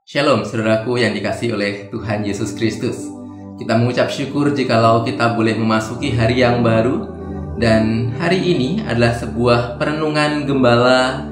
Shalom saudaraku yang dikasihi oleh Tuhan Yesus Kristus. Kita mengucap syukur jikalau kita boleh memasuki hari yang baru. Dan hari ini adalah sebuah perenungan gembala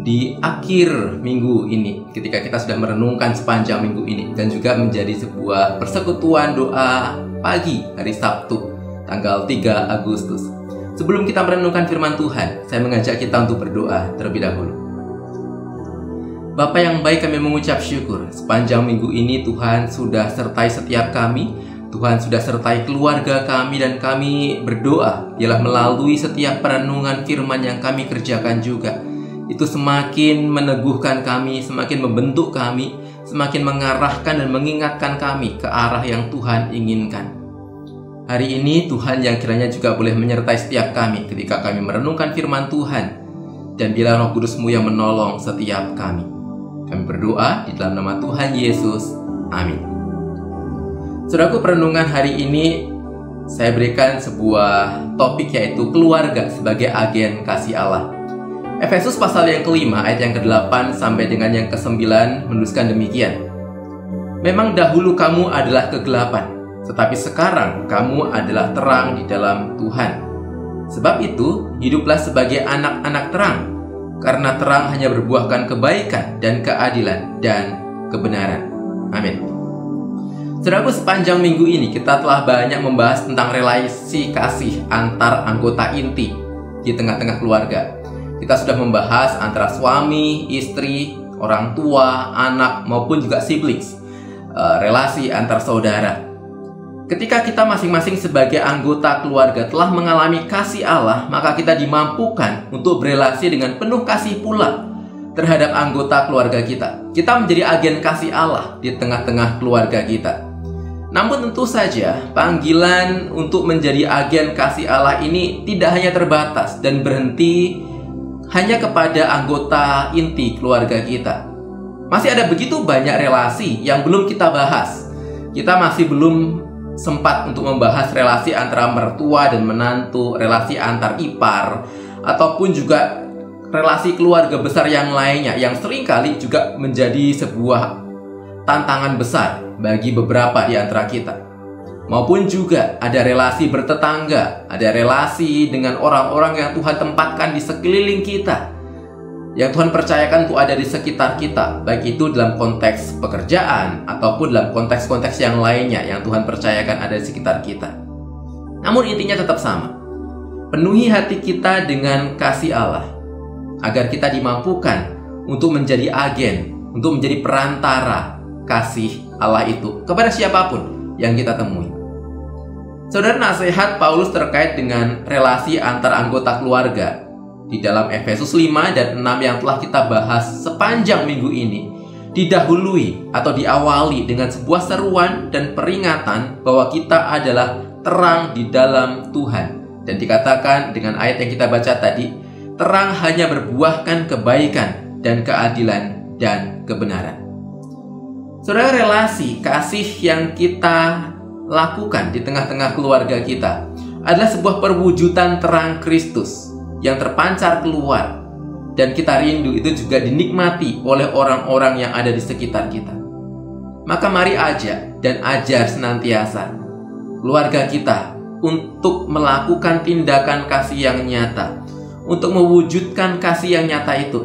di akhir minggu ini, ketika kita sudah merenungkan sepanjang minggu ini, dan juga menjadi sebuah persekutuan doa pagi hari Sabtu tanggal 3 Agustus. Sebelum kita merenungkan firman Tuhan, saya mengajak kita untuk berdoa terlebih dahulu. Bapa yang baik, kami mengucap syukur sepanjang minggu ini Tuhan sudah sertai setiap kami. Tuhan sudah sertai keluarga kami, dan kami berdoa ialah melalui setiap perenungan firman yang kami kerjakan juga, itu semakin meneguhkan kami, semakin membentuk kami, semakin mengarahkan dan mengingatkan kami ke arah yang Tuhan inginkan. Hari ini Tuhan yang kiranya juga boleh menyertai setiap kami ketika kami merenungkan firman Tuhan, dan biarlah Roh Kudus-Mu yang menolong setiap kami. Kami berdoa di dalam nama Tuhan Yesus. Amin. Saudaraku, perenungan hari ini saya berikan sebuah topik, yaitu keluarga sebagai agen kasih Allah. Efesus pasal yang kelima ayat yang ke-8 sampai dengan yang ke-9 menuliskan demikian. Memang dahulu kamu adalah kegelapan, tetapi sekarang kamu adalah terang di dalam Tuhan. Sebab itu, hiduplah sebagai anak-anak terang, karena terang hanya berbuahkan kebaikan dan keadilan dan kebenaran. Amin. Saudaraku, sepanjang minggu ini kita telah banyak membahas tentang relasi kasih antar anggota inti di tengah-tengah keluarga. Kita sudah membahas antara suami, istri, orang tua, anak, maupun juga siblings, relasi antar saudara. Ketika kita masing-masing sebagai anggota keluarga telah mengalami kasih Allah, maka kita dimampukan untuk berelasi dengan penuh kasih pula terhadap anggota keluarga kita. Kita menjadi agen kasih Allah di tengah-tengah keluarga kita. Namun tentu saja panggilan untuk menjadi agen kasih Allah ini tidak hanya terbatas dan berhenti hanya kepada anggota inti keluarga kita. Masih ada begitu banyak relasi yang belum kita bahas. Kita masih belum sempat untuk membahas relasi antara mertua dan menantu, relasi antar ipar, ataupun juga relasi keluarga besar yang lainnya, yang seringkali juga menjadi sebuah tantangan besar bagi beberapa di antara kita. Maupun juga ada relasi bertetangga, ada relasi dengan orang-orang yang Tuhan tempatkan di sekeliling kita, yang Tuhan percayakan untuk ada di sekitar kita, baik itu dalam konteks pekerjaan ataupun dalam konteks-konteks yang lainnya yang Tuhan percayakan ada di sekitar kita. Namun intinya tetap sama. Penuhi hati kita dengan kasih Allah, agar kita dimampukan untuk menjadi agen, untuk menjadi perantara kasih Allah itu kepada siapapun yang kita temui. Saudara, nasihat Paulus terkait dengan relasi antar anggota keluarga di dalam Efesus 5 dan 6 yang telah kita bahas sepanjang minggu ini didahului atau diawali dengan sebuah seruan dan peringatan bahwa kita adalah terang di dalam Tuhan. Dan dikatakan dengan ayat yang kita baca tadi, terang hanya berbuahkan kebaikan dan keadilan dan kebenaran. Saudara, relasi kasih yang kita lakukan di tengah-tengah keluarga kita adalah sebuah perwujudan terang Kristus yang terpancar keluar, dan kita rindu itu juga dinikmati oleh orang-orang yang ada di sekitar kita. Maka mari ajak dan ajar senantiasa keluarga kita untuk melakukan tindakan kasih yang nyata, untuk mewujudkan kasih yang nyata itu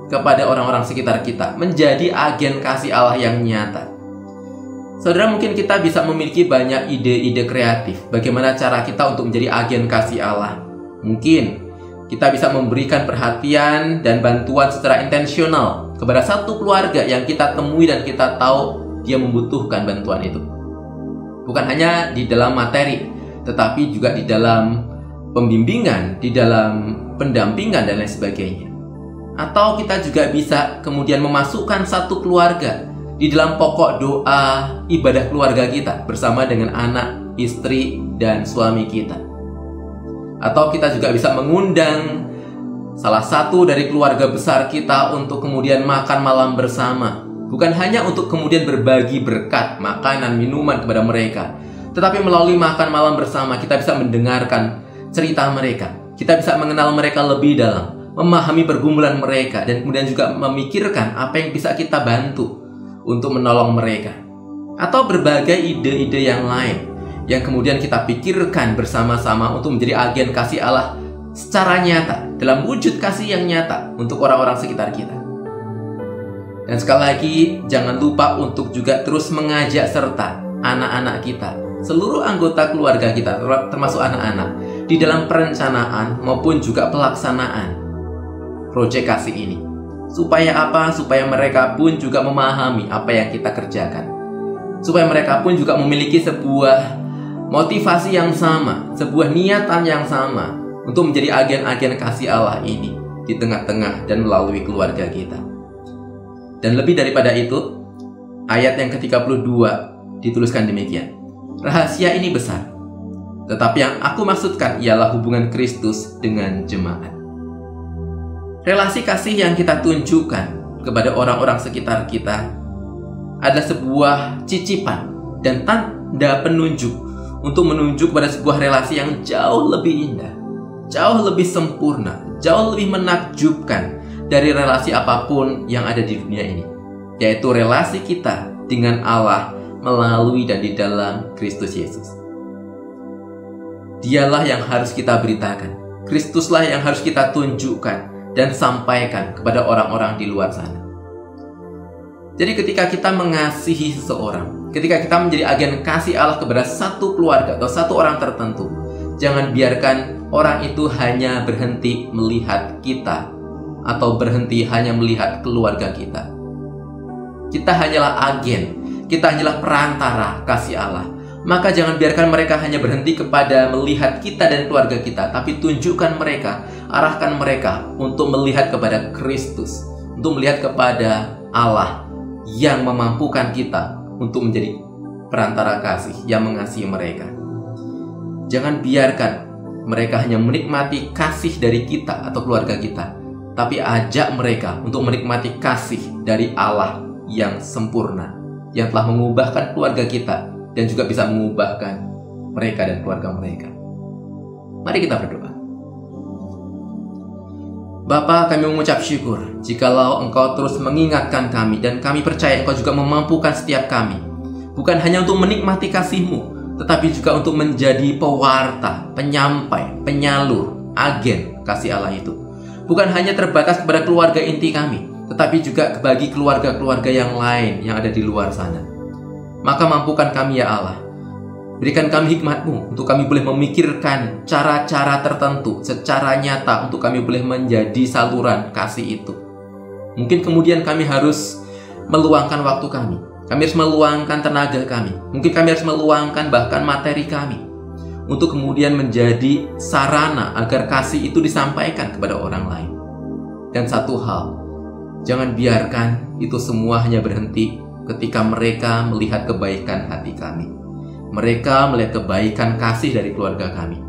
kepada orang-orang sekitar kita, menjadi agen kasih Allah yang nyata. Saudara, mungkin kita bisa memiliki banyak ide-ide kreatif bagaimana cara kita untuk menjadi agen kasih Allah. Mungkin kita bisa memberikan perhatian dan bantuan secara intensional kepada satu keluarga yang kita temui dan kita tahu dia membutuhkan bantuan itu. Bukan hanya di dalam materi, tetapi juga di dalam pembimbingan, di dalam pendampingan dan lain sebagainya. Atau kita juga bisa kemudian memasukkan satu keluarga di dalam pokok doa ibadah keluarga kita bersama dengan anak, istri, dan suami kita. Atau kita juga bisa mengundang salah satu dari keluarga besar kita untuk kemudian makan malam bersama. Bukan hanya untuk kemudian berbagi berkat, makanan, minuman kepada mereka, tetapi melalui makan malam bersama kita bisa mendengarkan cerita mereka. Kita bisa mengenal mereka lebih dalam, memahami pergumulan mereka, dan kemudian juga memikirkan apa yang bisa kita bantu untuk menolong mereka. Atau berbagai ide-ide yang lain yang kemudian kita pikirkan bersama-sama untuk menjadi agen kasih Allah secara nyata, dalam wujud kasih yang nyata untuk orang-orang sekitar kita. Dan sekali lagi, jangan lupa untuk juga terus mengajak serta anak-anak kita, seluruh anggota keluarga kita, termasuk anak-anak, di dalam perencanaan maupun juga pelaksanaan proyek kasih ini. Supaya apa? Supaya mereka pun juga memahami apa yang kita kerjakan. Supaya mereka pun juga memiliki sebuah motivasi yang sama, sebuah niatan yang sama untuk menjadi agen-agen kasih Allah ini di tengah-tengah dan melalui keluarga kita. Dan lebih daripada itu, ayat yang ke-32 dituliskan demikian. Rahasia ini besar, tetapi yang aku maksudkan ialah hubungan Kristus dengan jemaat. Relasi kasih yang kita tunjukkan kepada orang-orang sekitar kita adalah sebuah cicipan dan tanda penunjuk untuk menunjuk pada sebuah relasi yang jauh lebih indah, jauh lebih sempurna, jauh lebih menakjubkan dari relasi apapun yang ada di dunia ini, yaitu relasi kita dengan Allah melalui dan di dalam Kristus Yesus. Dialah yang harus kita beritakan, Kristuslah yang harus kita tunjukkan dan sampaikan kepada orang-orang di luar sana. Jadi ketika kita mengasihi seseorang, ketika kita menjadi agen kasih Allah kepada satu keluarga atau satu orang tertentu, jangan biarkan orang itu hanya berhenti melihat kita atau berhenti hanya melihat keluarga kita. Kita hanyalah agen, kita hanyalah perantara kasih Allah. Maka jangan biarkan mereka hanya berhenti kepada melihat kita dan keluarga kita, tapi tunjukkan mereka, arahkan mereka untuk melihat kepada Kristus, untuk melihat kepada Allah yang memampukan kita untuk menjadi perantara kasih yang mengasihi mereka. Jangan biarkan mereka hanya menikmati kasih dari kita atau keluarga kita, tapi ajak mereka untuk menikmati kasih dari Allah yang sempurna, yang telah mengubahkan keluarga kita dan juga bisa mengubahkan mereka dan keluarga mereka. Mari kita berdoa. Bapa, kami mengucap syukur jikalau Engkau terus mengingatkan kami, dan kami percaya Engkau juga memampukan setiap kami, bukan hanya untuk menikmati kasih-Mu, tetapi juga untuk menjadi pewarta, penyampai, penyalur, agen kasih Allah itu. Bukan hanya terbatas kepada keluarga inti kami, tetapi juga bagi keluarga-keluarga yang lain yang ada di luar sana. Maka mampukan kami ya Allah, berikan kami hikmat-Mu untuk kami boleh memikirkan cara-cara tertentu secara nyata untuk kami boleh menjadi saluran kasih itu. Mungkin kemudian kami harus meluangkan waktu kami harus meluangkan tenaga kami, mungkin kami harus meluangkan bahkan materi kami untuk kemudian menjadi sarana agar kasih itu disampaikan kepada orang lain. Dan satu hal, jangan biarkan itu semua hanya berhenti ketika mereka melihat kebaikan hati kami. Mereka melihat kebaikan kasih dari keluarga kami.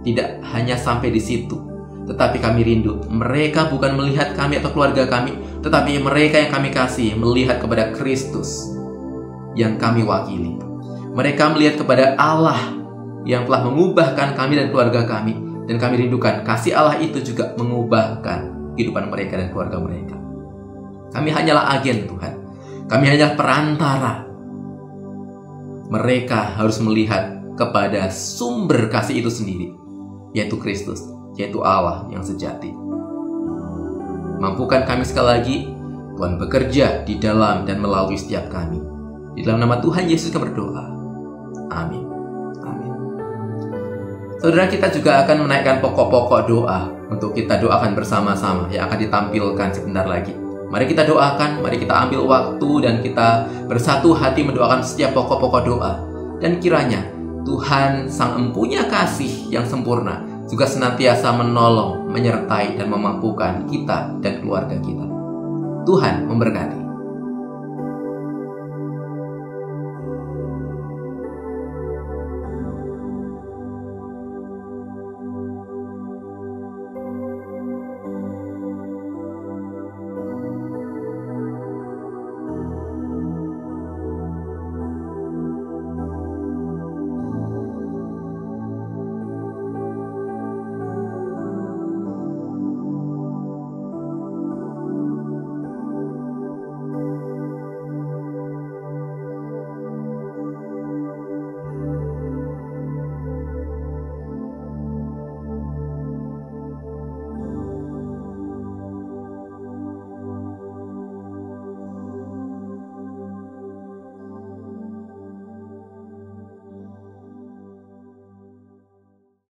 Tidak hanya sampai di situ, tetapi kami rindu mereka bukan melihat kami atau keluarga kami, tetapi mereka yang kami kasih melihat kepada Kristus yang kami wakili. Mereka melihat kepada Allah yang telah mengubahkan kami dan keluarga kami, dan kami rindukan kasih Allah itu juga mengubahkan kehidupan mereka dan keluarga mereka. Kami hanyalah agen Tuhan, kami hanyalah perantara. Mereka harus melihat kepada sumber kasih itu sendiri, yaitu Kristus, yaitu Allah yang sejati. Mampukan kami sekali lagi, Tuhan bekerja di dalam dan melalui setiap kami. Di dalam nama Tuhan Yesus kami berdoa. Amin. Amin. Saudara, kita juga akan menaikkan pokok-pokok doa untuk kita doakan bersama-sama yang akan ditampilkan sebentar lagi. Mari kita doakan, mari kita ambil waktu dan kita bersatu hati mendoakan setiap pokok-pokok doa. Dan kiranya Tuhan Sang Empunya Kasih yang sempurna juga senantiasa menolong, menyertai dan memampukan kita dan keluarga kita. Tuhan memberkati.